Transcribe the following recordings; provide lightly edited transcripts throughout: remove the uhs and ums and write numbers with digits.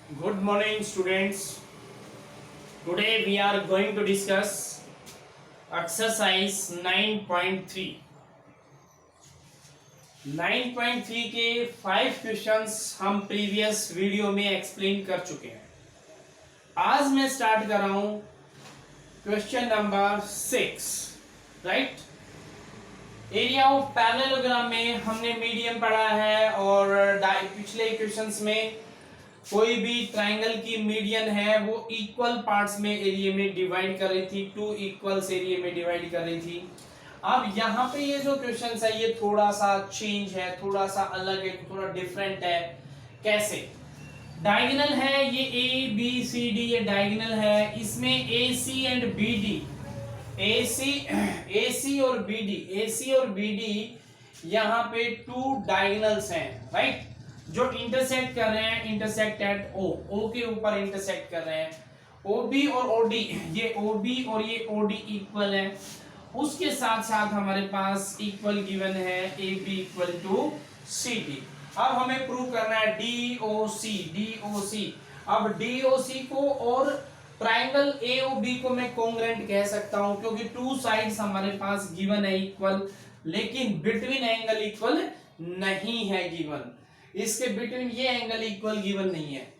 Good morning, students. Today we are going to discuss exercise 9.3. 9.3 के 5 questions हम previous video में explain कर चुके हैं। आज मैं स्टार्ट कर रहा हूं question number 6, right. Area of parallelogram में हमने मीडियम पढ़ा है और पिछले क्वेश्चंस में कोई भी ट्राइंगल की मीडियन है वो इक्वल पार्ट्स में एरिया में डिवाइड कर रही थी, 2 इक्वल्स एरिया में डिवाइड कर रही थी। अब यहाँ पे ये जो क्वेश्चन है ये थोड़ा सा चेंज है, थोड़ा सा अलग है, थोड़ा डिफरेंट है। कैसे? डायगोनल है, ये ए बी सी डी ये डायगोनल है, इसमें ए सी एंड बी डी, ए सी और बी डी यहाँ पे 2 डायगोनल्स हैं, राइट, जो इंटरसेक्ट कर रहे हैं, इंटरसेक्ट एट ओ के ऊपर इंटरसेक्ट कर रहे हैं। OB और OD, ये OB और ये OD इक्वल है। उसके साथ साथ हमारे पास इक्वल गिवन है AB इक्वल टू CD। अब हमें प्रूव करना है DOC। अब DOC को और ट्राइंगल AOB को मैं कॉन्ग्रुएंट कह सकता हूं क्योंकि 2 साइड्स हमारे पास गिवन है इक्वल, लेकिन बिटवीन एंगल इक्वल नहीं है गिवन। इसके बिटवीन ये एंगल इक्वल गिवन नहीं है।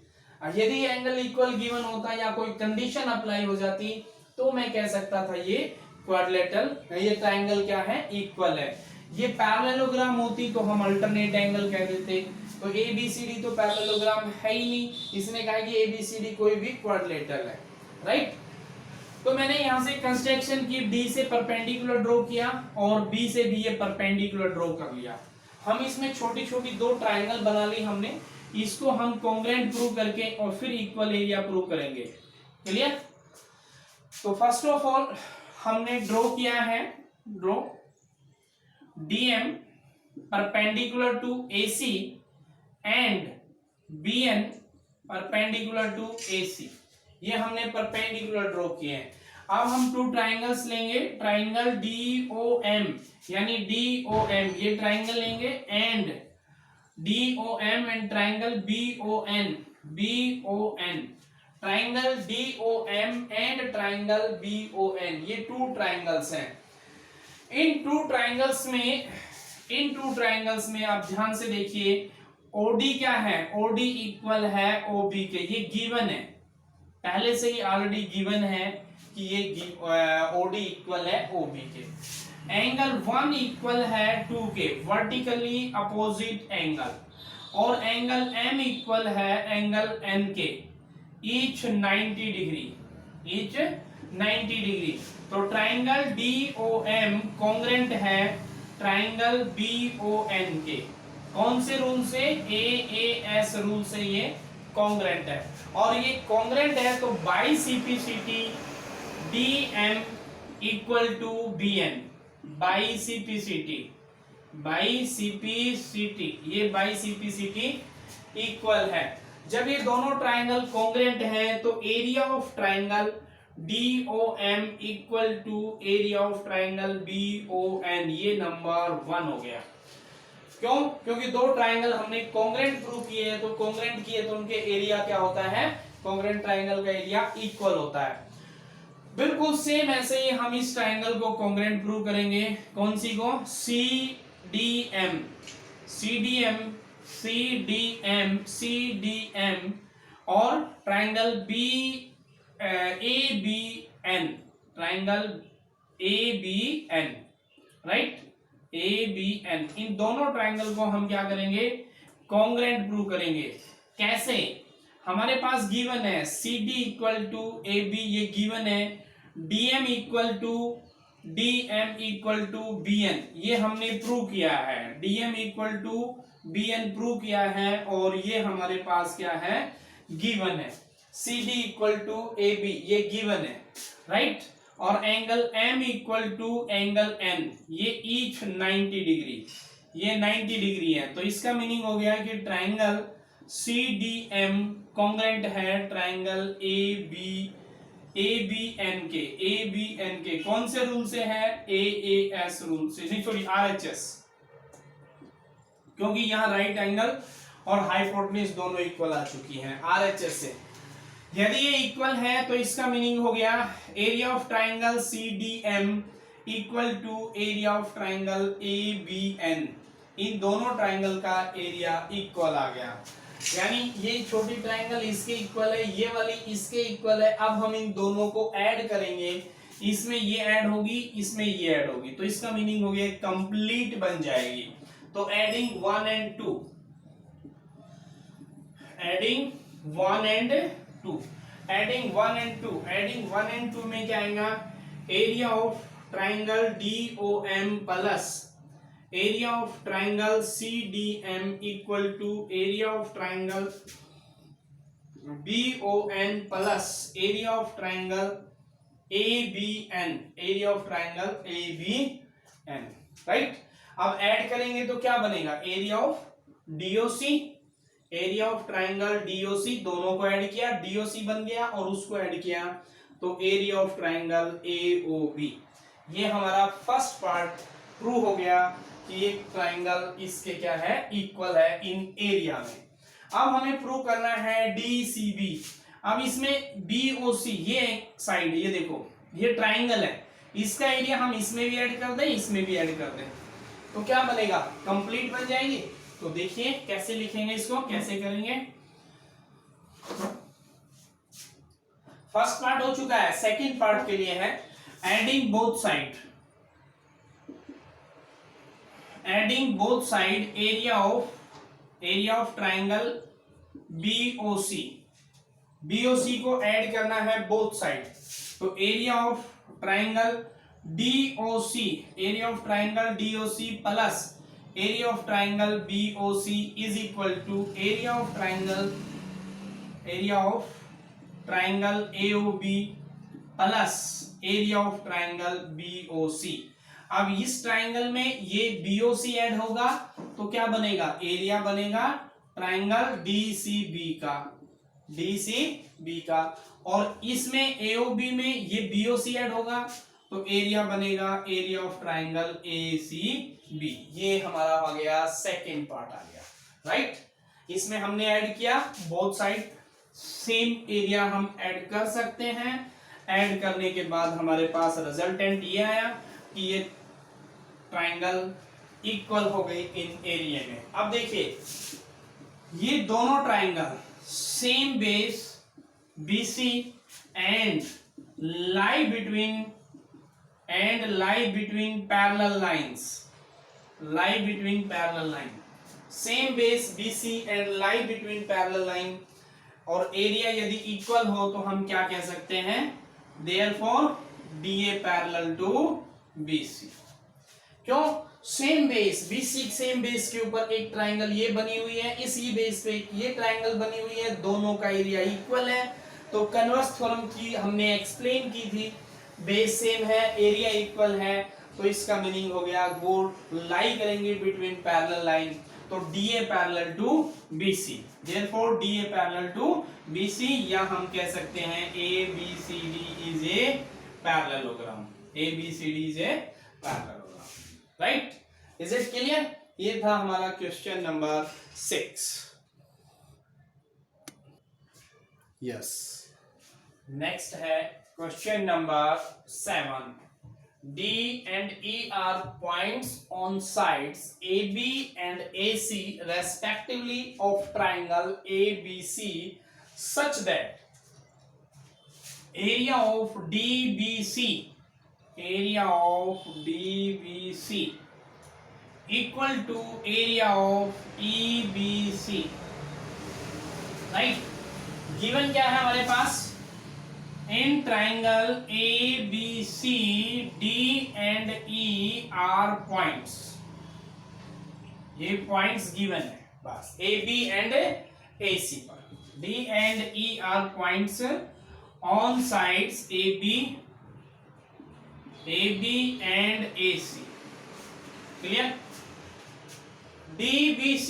यदि एंगल इक्वल गिवन होता या कोई कंडीशन अप्लाई हो जाती तो मैं कह सकता था ये क्वाड्रिलेटरल, ये ट्राइंगल क्या है, इक्वल है। ये पैरेललोग्राम होती तो हम अल्टरनेट एंगल कह देते। तो ABCD तो पैरेललोग्राम है ही नहीं, इसने कहा कि ABCD कोई भी क्वाड्रिलेटरल है, राइट। तो मैंने यहां से कंस्ट्रक्शन की, D से परपेंडिकुलर ड्रॉ किया और B से भी ये परपेंडिकुलर ड्रॉ कर लिया। हम इसमें छोटी छोटी 2 ट्राइंगल बना ली हमने, इसको हम कॉन्ग्रुएंट प्रूव करके और फिर इक्वल एरिया प्रूव करेंगे। क्लियर? तो फर्स्ट ऑफ ऑल हमने ड्रॉ किया है, draw DM perpendicular to AC and BN perpendicular to AC, ये हमने परपेंडिकुलर ड्रॉ किए हैं। अब हम 2 ट्राइंगल्स लेंगे, ट्राइंगल DOM यानी DOM ये ट्राइंगल लेंगे and DOM and triangle BON, triangle DOM and triangle BON, ये 2 ट्राइंगल्स हैं। इन 2 ट्राइंगल्स में आप ध्यान से देखिए, OD क्या है, OD इक्वल है OB के, ये गिवन है, पहले से ही ऑलरेडी गिवन है कि ये OD इक्वल है OB के। एंगल 1 इक्वल है 2 के, वर्टिकली अपोजिट एंगल, और एंगल M इक्वल है एंगल N के, ईच 90 डिग्री। तो ट्राइंगल DOM कॉन्ग्रुएंट है ट्राइंगल BON के। कौन से रूल से? AAS रूल से ये कॉन्ग्रुएंट है। और ये कॉन्ग्रुएंट है तो by CPCT DM equal to BN, by CPCT, ये बाई CPCT इक्वल है। जब ये दोनों ट्राइंगल कॉन्ग्रुएंट है तो area of triangle DOM equal to area of triangle BON, ये नंबर 1 हो गया। क्यों? क्योंकि 2 ट्राइंगल हमने कॉन्ग्रुएंट प्रूव किए हैं, तो कॉन्ग्रुएंट किए तो उनके एरिया क्या होता है, कॉन्ग्रुएंट ट्राइंगल का एरिया इक्वल होता है। बिल्कुल सेम ऐसे ही हम इस ट्राइंगल को कॉन्ग्रुएंट प्रूव करेंगे। कौन सी को? CDM और ट्राइंगल ABN, राइट, ABN, इन दोनों ट्राइंगल को हम क्या करेंगे, कॉन्ग्रुएंट प्रूव करेंगे। कैसे? हमारे पास गिवन है CD इक्वल टू AB, ये गिवन है, DM इक्वल टू BN, ये हमने प्रूव किया है, DM equal to BN prove किया है, और ये हमारे पास क्या है, गिवन है। CD इक्वल टू AB ये गिवन है, राइट, और angle M equal to angle N, ये ईच 90 डिग्री, ये 90 डिग्री है। तो इसका मीनिंग हो गया कि ट्राइंगल CDM कॉन्ग्रुएंट है ट्राइंगल ABN के। कौन से रूल से है? AAS रूल से, नहीं सॉरी RHS, क्योंकि यहां राइट एंगल और हाइपोटेन्यूज दोनों इक्वल आ चुकी हैं RHS से। यदि ये इक्वल है तो इसका मीनिंग हो गया area of triangle CDM equal to area of triangle ABN। इन दोनों ट्राइंगल का एरिया इक्वल आ गया, यानी ये छोटी ट्राइंगल इसके इक्वल है, ये वाली इसके इक्वल है। अब हम इन दोनों को ऐड करेंगे, इसमें ये ऐड होगी, इसमें ये ऐड होगी, तो इसका मीनिंग हो गया कंप्लीट बन जाएगी। तो adding 1 and 2, adding 1 and 2, adding 1 and 2, adding 1 and 2 में क्या आएगा, area of triangle DOM plus area of triangle CDM equal to area of triangle BON plus area of triangle ABN, area of triangle ABN, right. अब add करेंगे तो क्या बनेगा, area of DOC, area of triangle DOC, दोनों को add किया, DOC बन गया और उसको ऐड किया तो एरिया ऑफ ट्राइंगल AOB। ये हमारा फर्स्ट पार्ट प्रूव हो गया कि ये ट्राइंगल इसके क्या है, इक्वल है इन एरिया में। अब हमें प्रूव करना है DCB। अब इसमें BOC ये साइड, ये देखो ये ट्राइंगल है, इसका एरिया हम इसमें भी ऐड कर दें, इसमें भी ऐड कर दें, तो क्या बनेगा, कंप्लीट बन जाएगी। तो देखिए कैसे लिखेंगे इसको, कैसे करेंगे। फर्स्ट पार्ट हो चुका है, सेकंड पार्ट के लिए है adding both side, adding both side area of triangle BOC, BOC को ऐड करना है बोथ साइड, तो area of triangle DOC, area of triangle DOC plus area of triangle BOC is equal to area of triangle AOB plus area of triangle BOC। अब इस triangle में ये BOC add होगा तो क्या बनेगा, एरिया बनेगा ट्राइंगल DCB का, और इसमें AOB में ये BOC ऐड होगा तो एरिया बनेगा एरिया ऑफ ट्राइंगल ACB। ये हमारा आ गया सेकेंड पार्ट आ गया, राइट। इसमें हमने ऐड किया बोथ साइड, सेम एरिया हम ऐड कर सकते हैं। ऐड करने के बाद हमारे पास रिजल्टेंट ये आया कि ये ट्राइंगल इक्वल हो गई इन एरिया में। अब देखिए ये दोनों triangle same base BC and lie between parallel lines, same base BC and lie between parallel line, और एरिया यदि इक्वल हो तो हम क्या कह सकते हैं, therefore DA parallel to BC। क्यों, same base BC same base के ऊपर एक ट्राइंगल ये बनी हुई है, इसी बेस पे ये ट्राइंगल बनी हुई है, दोनों का एरिया इक्वल है। तो कन्वर्स थ्योरम की हमने एक्सप्लेन की थी, बेस सेम है, एरिया इक्वल है, तो इसका मीनिंग हो गया वो लाई करेंगे बिटवीन पैरेलल लाइन, तो DA parallel to BC, therefore DA parallel to BC, या हम कह सकते हैं ABCD is a parallelogram, ABCD is a parallelogram, right. Is it clear? ये था हमारा क्वेश्चन नंबर 6। यस, नेक्स्ट है question number 7। D and E are points on sides AB and AC respectively of triangle ABC such that area of DBC equal to area of EBC, right। Given क्या है हमारे पास, in triangle ABC D and E are points, ये points given है बस, AB and AC पर, D and E are points on sides AB and AC, clear. DBC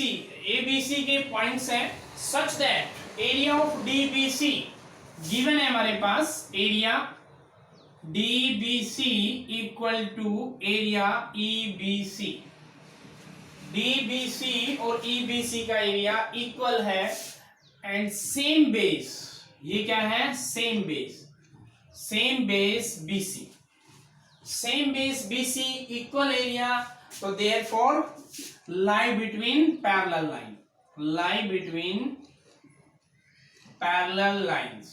ABC के points हैं, such that area of DBC given है हमारे पास, area DBC equal to area EBC, DBC और EBC का area equal है and same base, ये क्या है, same base BC, same base BC equal area, तो therefore lie between parallel lines।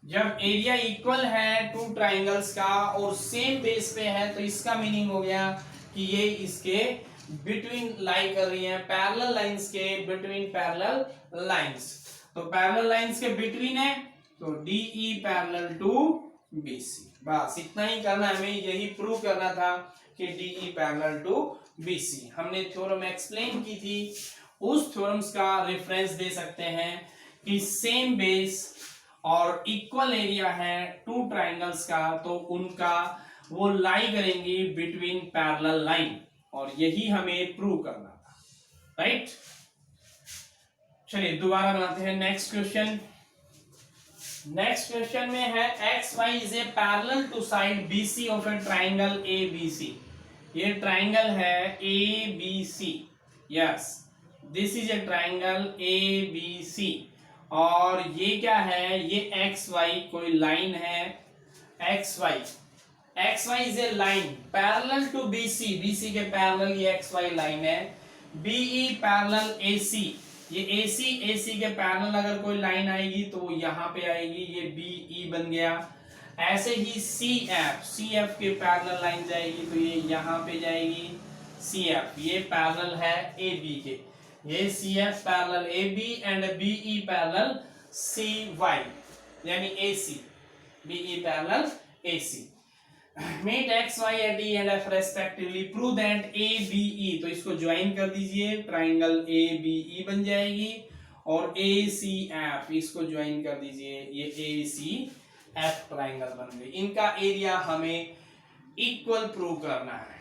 जब एरिया इक्वल है टू ट्राइंगल्स का और सेम बेस पे है तो इसका मीनिंग हो गया कि ये इसके बिटवीन लाई कर रही है, पैरेलल लाइंस के बिटवीन पैरेलल लाइंस। तो पैरेलल लाइंस के बिटवीन है तो DE पैरेलल टू BC। बस इतना ही करना, हमें यही प्रूव करना था कि DE पैरेलल टू BC। हमने थ्योरम एक्सप्लेन की थी, उस थ्योरम्स का रेफरेंस दे सकते हैं कि सेम बेस और इक्वल एरिया है टू ट्राइंगल्स का, तो उनका वो लाई करेंगी बिटवीन पैरेलल लाइन, और यही हमें प्रूव करना था, राइट। चलिए दोबारा बनाते हैं नेक्स्ट क्वेश्चन। नेक्स्ट क्वेश्चन में है XY is a parallel to side BC of a triangle ABC। ये ट्राइंगल है ABC, yes this is a triangle ABC, और ये क्या है, ये XY कोई लाइन है, XY is a line parallel to BC के पैरेलल ये XY लाइन है। BE पैरेलल AC, ये AC के पैरेलल अगर कोई लाइन आएगी तो वो यहाँ पे आएगी, ये BE बन गया। ऐसे ही CF के पैरेलल लाइन जाएगी तो ये यहाँ पे जाएगी CF, ये पैरेलल है AB के, ये CF parallel AB and BE parallel CY यानी AC, BE parallel AC। Meet XY at E and F respectively, prove that ABE, तो इसको ज्वाइन कर दीजिए, ट्राइंगल ABE बन जाएगी, और ACF इसको ज्वाइन कर दीजिए, ये ACF ट्राइंगल बन गई। इनका एरिया हमें इक्वल प्रूव करना है,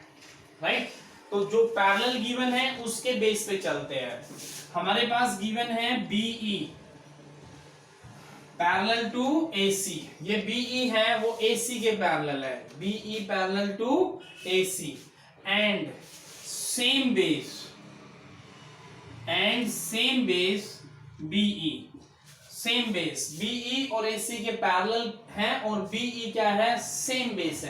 राइट। तो जो पैरेलल गिवन है उसके बेस पे चलते हैं। हमारे पास गिवन है BE पैरेलल टू AC, ये BE है वो AC के पैरेलल है, BE parallel to AC and same base BE, same base BE और AC के पैरेलल है, और BE क्या है, सेम बेस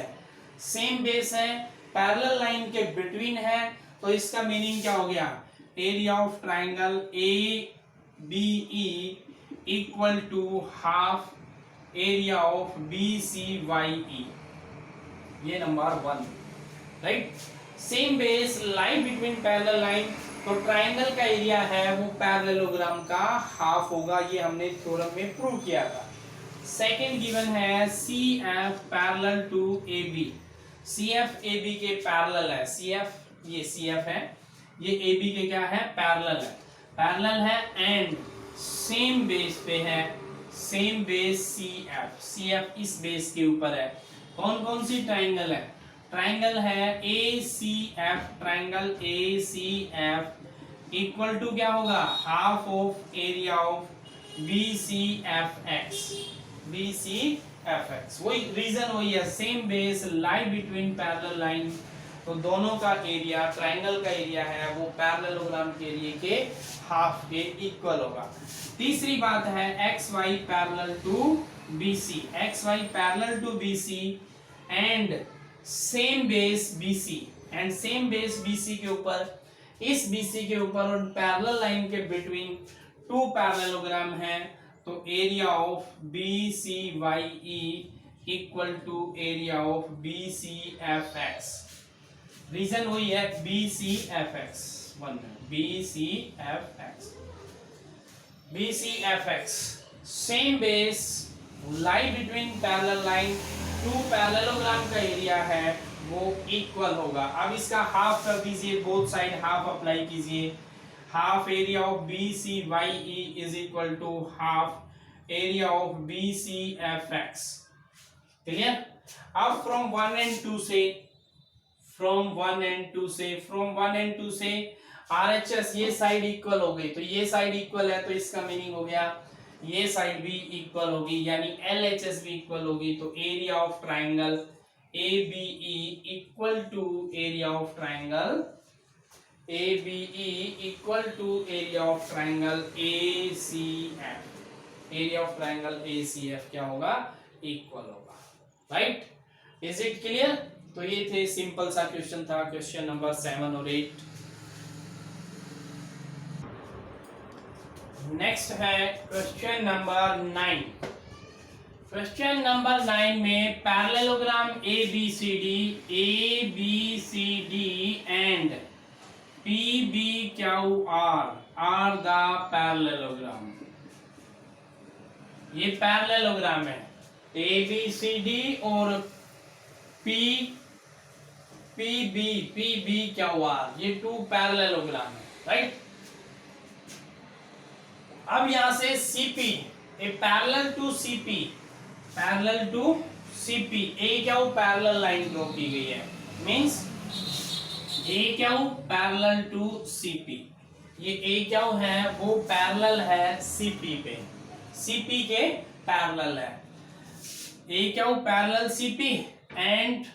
है, पैरेलल लाइन के बिटवीन है, तो इसका मीनिंग क्या हो गया, area of triangle ABE equal to half area of BCYE, ये number 1, right. Same base lie between parallel line, तो ट्राइंगल का एरिया है वो पैरेललोग्राम का हाफ होगा, ये हमने थ्योरम में प्रूव किया था। सेकंड गिवन है CF parallel to AB, CF AB के पैरेलल है, ये CF है, ये AB के क्या है, पैरेलल है एंड सेम बेस पे है, सेम बेस CF इस बेस के ऊपर है। कौन कौन सी ट्राइंगल है, ट्राइंगल है ACF, triangle ACF equal to क्या होगा, half of area of BCFX, वही रीजन वही है, same base lie between parallel line, तो दोनों का एरिया, ट्राइंगल का एरिया है वो पैरेललोग्राम के एरिया के हाफ के इक्वल होगा। तीसरी बात है XY parallel to BC and same base BC के ऊपर, इस BC के ऊपर और पैरेलल लाइन के बिटवीन टू पैरेललोग्राम है, तो area of BCYE equal to area of BCFX, reason वही है BCFX, same base lie between parallel line, two parallelogram का एरिया है वो इक्वल होगा। अब इसका हाफ कर दीजिए, बोथ साइड हाफ अप्लाई कीजिए, half area of BCYE is equal to half area of BCFX, clear. अब फ्रॉम 1 एंड 2 से RHS ये साइड इक्वल हो गई, तो ये साइड इक्वल है, तो इसका मीनिंग हो गया ये साइड भी इक्वल होगी, यानी LHS भी इक्वल होगी, तो area of triangle ABE equal to area of triangle ABE equal to area of triangle ACF। Area of triangle ACF क्या होगा, इक्वल होगा। Right, is it clear? तो ये थे सिंपल सा क्वेश्चन था, क्वेश्चन नंबर 7 और 8। नेक्स्ट है क्वेश्चन नंबर 9। क्वेश्चन नंबर 9 में parallelogram ABCD and PBQR are the parallelogram. ये पैरेललोग्राम है ABCD और PBQR, ये 2 पैरेललोग्राम है। राइट, अब यहां से CP A parallel to CP A क्या हो, पैरेलल लाइन ड्रॉ की गई है। मींस ए क्या हो, पैरेलल टू CP। ये ए क्या हो है, वो पैरेलल है CP पे, CP के पैरेलल है। ए क्या हो, parallel CP and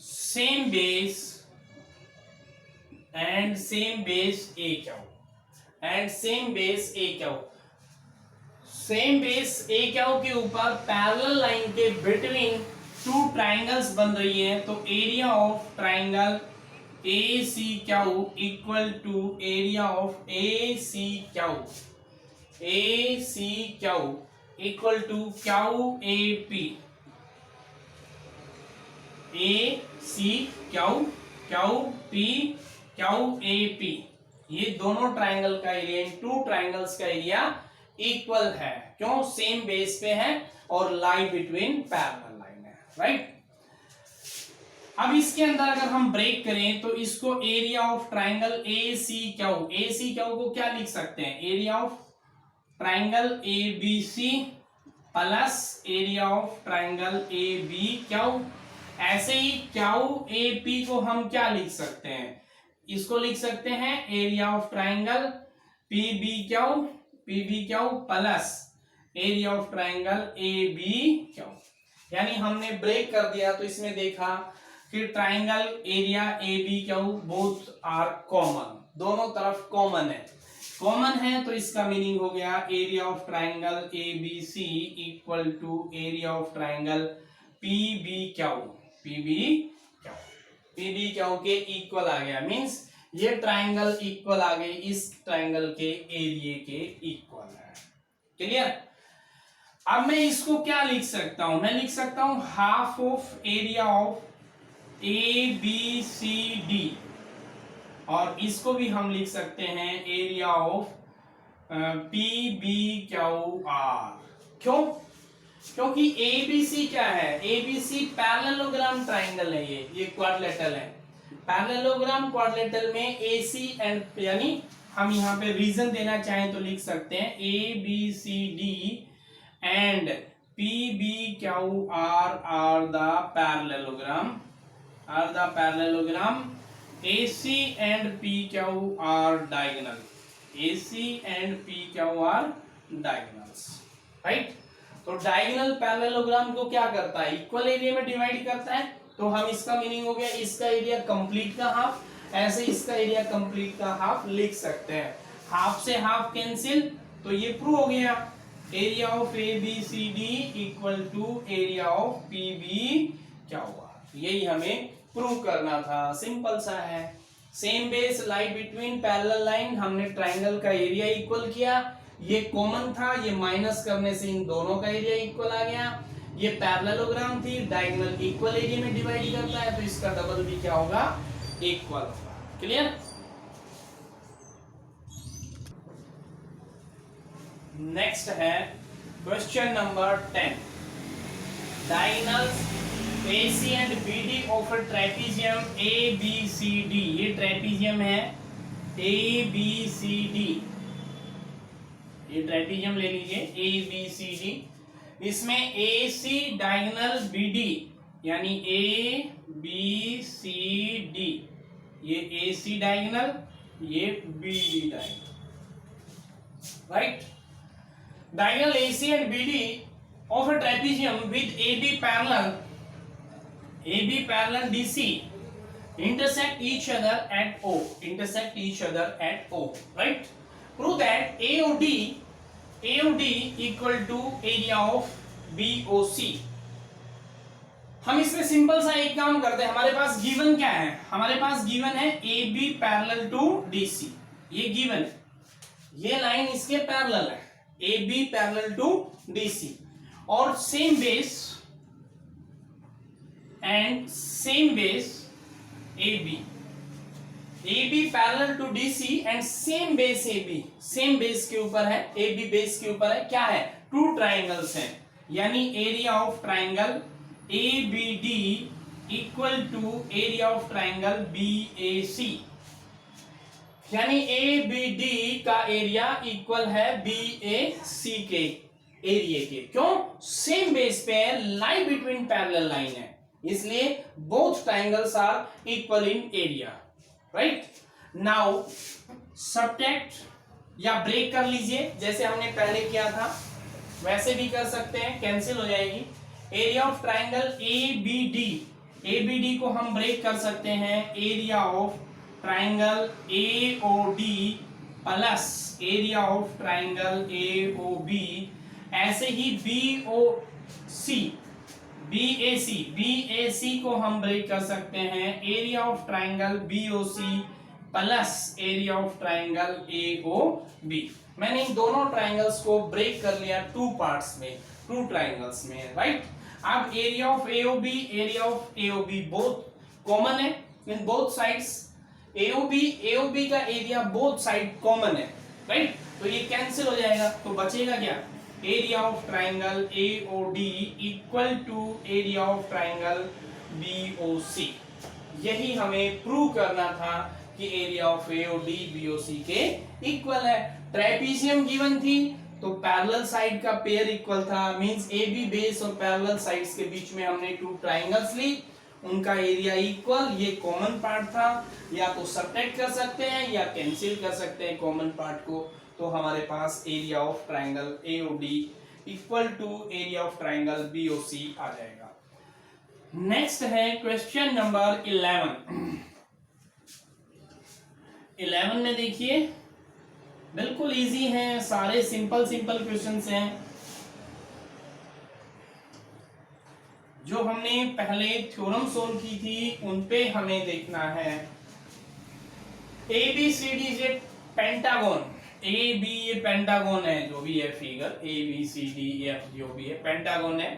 same base ए क्या हो, एंड सेम बेस ए क्या हो, सेम बेस ए क्या हो के ऊपर पैरेलल लाइन के बिटवीन 2 ट्राइंगल्स बन रही है। तो एरिया ऑफ ट्राइंगल AC क्या हो equal to area of AC क्या हो equal to QAP। AC QAP, ये दोनों ट्राइंगल का एरिया, इन 2 ट्राइंगल्स का एरिया इक्वल है। क्यों? सेम बेस पे है और लाई बिटवीन पैरेलल लाइन है। राइट, अब इसके अंदर अगर हम ब्रेक करें तो इसको एरिया ऑफ ट्राइंगल ACQ को क्या लिख सकते हैं, area of triangle ABC plus area of triangle ABQ। ऐसे ही QAP को हम क्या लिख सकते हैं, इसको लिख सकते हैं area of triangle PBQ plus area of triangle ABQ। यानी हमने ब्रेक कर दिया तो इसमें देखा कि triangle area ABQ both are common, दोनों तरफ कॉमन है तो इसका मीनिंग हो गया area of triangle ABC equal to area of triangle PBQ के इक्वल आ गया। मींस ये ट्राइंगल इक्वल आ गई इस ट्राइंगल के एरिया के इक्वल है। क्लियर? अब मैं इसको क्या लिख सकता हूं, मैं लिख सकता हूं half of area of ABCD, और इसको भी हम लिख सकते हैं एरिया ऑफ PBQR। क्यों? क्योंकि ABC क्या है, ABC पैरेललोग्राम ट्राइंगल है, ये क्वाड्रिलेटरल है। पैरेललोग्राम क्वाड्रिलेटरल में AC एंड, यानी हम यहाँ पे रीजन देना चाहें तो लिख सकते हैं ABCD and PBQR are the parallelogram AC and PQR diagonal, AC and PQR diagonals. Right, तो डायगोनल पैरेललोग्राम को क्या करता है, इक्वल एरिया में डिवाइड करता है। तो हम इसका मीनिंग हो गया इसका एरिया कंप्लीट का हाफ, ऐसे इसका एरिया कंप्लीट का हाफ लिख सकते हैं। हाफ से हाफ कैंसिल, तो ये प्रूव हो गया area of ABCD equal to area of PBQR। यही हमें प्रूव करना था, सिंपल सा है। Same base lie between parallel line, हमने ट्राइंगल का एरिया इक्वल किया, ये कॉमन था, ये माइनस करने से इन दोनों का एरिया इक्वल आ गया। ये पैरेललोग्राम थी, डायगोनल इक्वल एरिया में डिवाइड करता है, तो इसका डबल भी क्या होगा, इक्वल होगा। क्लियर? नेक्स्ट है question number 10। Diagonals AC and BD of trapezium ABCD। ये ट्रेपीजियम है ABCD, ये ट्रेपीजियम ले लीजिए ABCD। इसमें AC डायगोनल BD, यानी ABCD, ये AC डायगोनल, ये BD diagonal. Right, diagonal AC and BD of a trapezium with AB parallel DC intersect each other at O, intersect each other at O, right? Prove that AOD equal to area of BOC. हम इसमें simple सा एक काम करते हैं, हमारे पास given क्या है, हमारे पास गिवन है AB पैरेलल टू DC, ये गिवन है, ये लाइन इसके पैरेलल है, AB पैरेलल टू DC, और same base and same base AB parallel to DC and same base AB, same base के ऊपर है, AB बेस के ऊपर है, क्या है, टू ट्राइंगल्स हैं, यानी area of triangle ABD equal to area of triangle BAC, यानी ABD का एरिया इक्वल है BAC के एरिया के, क्यों, सेम बेस पे लाई बिटवीन पैरेलल लाइन है, इसलिए both triangles are equal in area, right? Now subtract या ब्रेक कर लीजिए, जैसे हमने पहले किया था वैसे भी कर सकते हैं, कैंसिल हो जाएगी। एरिया ऑफ ट्राइंगल ABD को हम ब्रेक कर सकते हैं area of triangle AOD plus area of triangle AOB, ऐसे ही BAC को हम ब्रेक कर सकते हैं area of triangle BOC plus area of triangle AOB। मैंने इन दोनों ट्राइंगल्स को ब्रेक कर लिया टू पार्ट्स में, टू ट्राइंगल्स में, राइट? अब area of AOB both common है इन बोथ साइड्स, AOB का एरिया बोथ साइड कॉमन है, राइट? तो ये कैंसिल हो जाएगा, तो बचेगा क्या, area of triangle AOD equal to area of triangle BOC। यही हमें प्रूव करना था कि एरिया ऑफ AOD BOC के इक्वल है। ट्रेपीजियम गिवन थी तो पैरेलल साइड का पेयर इक्वल था, मींस AB बेस और पैरेलल साइड्स के बीच में हमने टू ट्राइंगल्स ली, उनका एरिया इक्वल, ये कॉमन पार्ट था, या तो सब्ट्रैक्ट कर सकते हैं या कैंसिल कर सकते हैं कॉमन पार्ट को, तो हमारे पास area of triangle AOD equal to area of triangle BOC आ जाएगा। नेक्स्ट है क्वेश्चन नंबर 11 में देखिए बिल्कुल इजी हैं, सारे सिंपल क्वेश्चंस हैं जो हमने पहले थ्योरम सोल्व की थी, उन पे हमें देखना है। ABCD जे पेंटागन, AB ये पेंटागन है, जो भी है फिगर ABCDEF जो भी है पेंटागन है,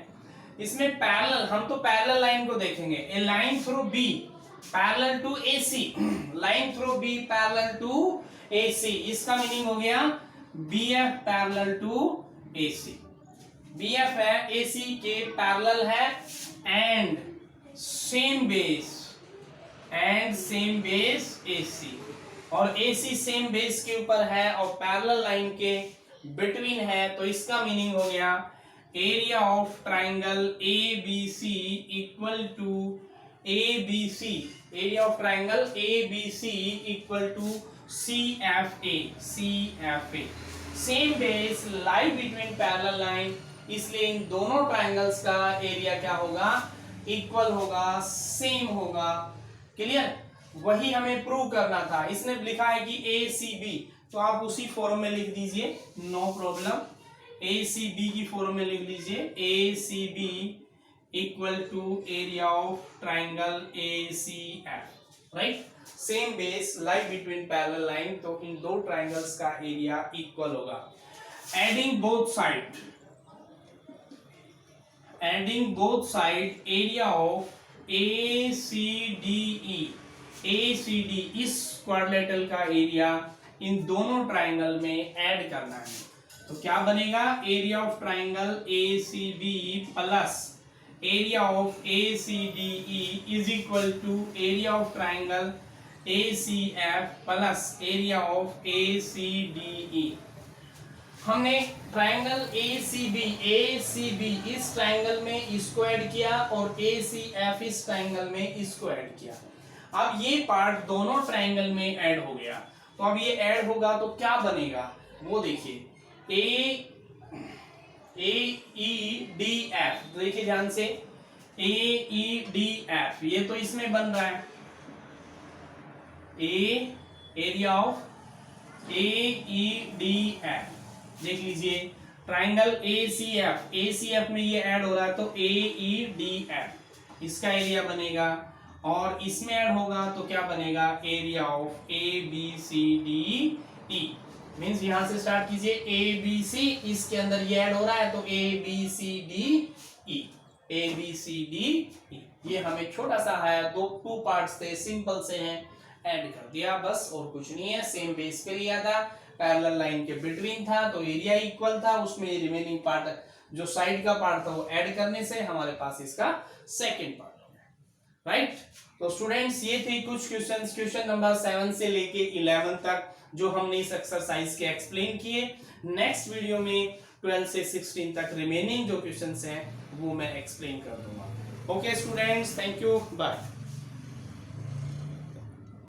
इसमें पैरेलल, हम तो पैरेलल लाइन को देखेंगे, a line through B parallel to AC, line through B parallel to AC, इसका मीनिंग हो गया BF parallel to AC, BF है AC के पैरेलल है एंड सेम बेस AC, और AC सेम बेस के ऊपर है और पैरेलल लाइन के बिटवीन है, तो इसका मीनिंग हो गया area of triangle ABC equal to ABC, area of triangle ABC equal to CFA, same base lie between parallel line, इसलिए इन दोनों ट्राइंगल्स का एरिया क्या होगा, इक्वल होगा, सेम होगा, क्लियर? वही हमें प्रूव करना था। इसने लिखा है कि ACB, तो आप उसी फॉर्म में लिख दीजिए, नो प्रॉब्लम, ACB की फॉर्म में लिख लीजिए, ACB equal to area of triangle ACF, right? Same base lie between parallel line, तो इन दो ट्राइंगल्स का एरिया इक्वल होगा। Adding both side area of ACD, इस क्वाड्रिलेटरल का एरिया इन दोनों ट्राइंगल में ऐड करना है, तो क्या बनेगा, area of triangle ACB plus area of ACDE is equal to area of triangle ACF plus area of ACDE। हमने ट्राइंगल ACB इस ट्राइंगल में इसको ऐड किया और ACF इस ट्राइंगल में इसको ऐड किया। अब ये पार्ट दोनों ट्राइंगल में ऐड हो गया, तो अब ये ऐड होगा तो क्या बनेगा वो देखिए, AEDF, देखिए ध्यान से, AEDF ये तो इसमें बन रहा है, एरिया ऑफ AEDF, देख लीजिए ट्राइंगल ACF में ये ऐड हो रहा है तो AEDF इसका एरिया बनेगा, और इसमें ऐड होगा तो क्या बनेगा, एरिया ऑफ ABCDE। मींस यहां से स्टार्ट कीजिए, ABC इसके अंदर ये ऐड हो रहा है तो ABCDE, ये हमें छोटा सा है, टू पार्ट्स थे, सिंपल से हैं, ऐड कर दिया बस, और कुछ नहीं है। सेम बेस पे लिया था, पैरेलल लाइन के बिटवीन था तो एरिया इक्वल था, उसमें रिमेनिंग पार्ट जो साइड का पार्ट था वो ऐड करने से हमारे पास इसका सेकंड पार्ट हो गया, राइट। तो स्टूडेंट्स ये थे कुछ क्वेश्चंस, क्वेश्चन नंबर 7 से लेके 11 तक जो हमने इस एक्सरसाइज के एक्सप्लेन किए। नेक्स्ट वीडियो में 12 से 16 तक रिमेनिंग जो क्वेश्चंस हैं वो मैं एक्सप्लेन कर दूंगा। Okay students, thank you, bye.